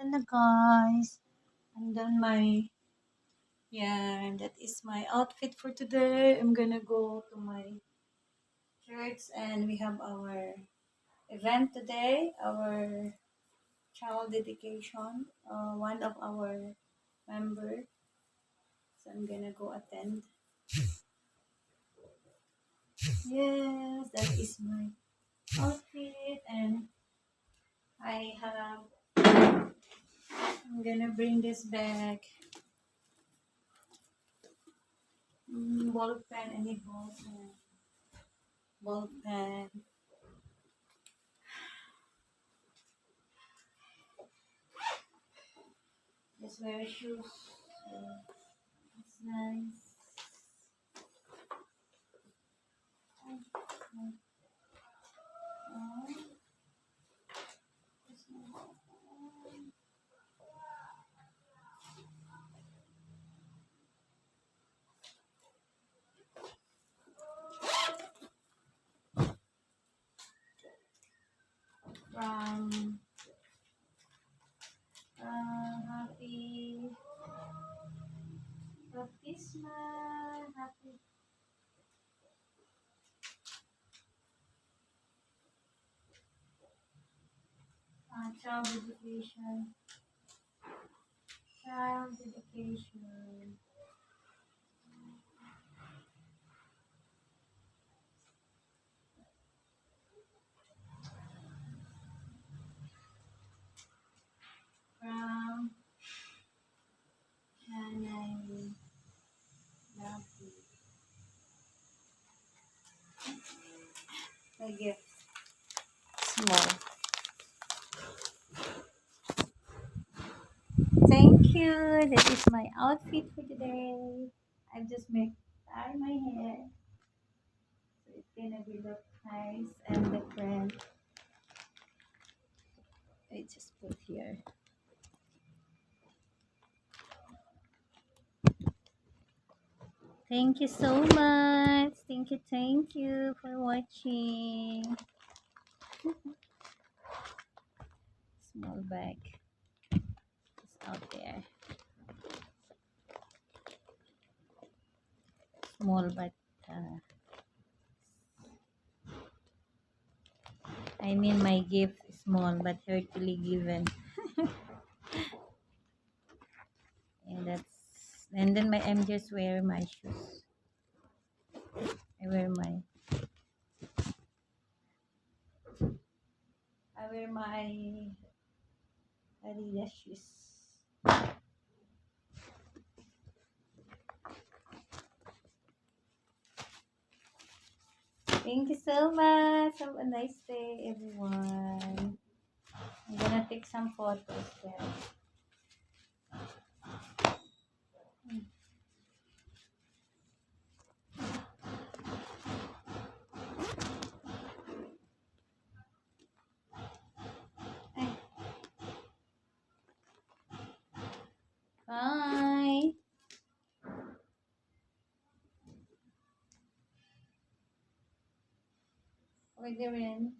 Ito na guys. And then that is my outfit for today. I'm gonna go to my church and we have our event today, our child dedication, one of our member. So I'm gonna go attend. Yes, that is my outfit and I'm gonna bring this back. Ball pen, I need ball pen. Ball pen. Just wear shoes. So it's nice. From happy baptismal, happy child dedication, child dedication. From Hanay Labi. The gift. Small. Thank you. That is my outfit for today. I just tie my hair. So it's gonna be look nice and different. I just put here. Thank you so much. Thank you for watching. Small bag. It's out there. Small but I mean my gift is small but heartily given. And then I'm just wearing my shoes. I wear my Adidas shoes. Thank you so much. Have a nice day, everyone. I'm gonna take some photos there. Bye. We're doing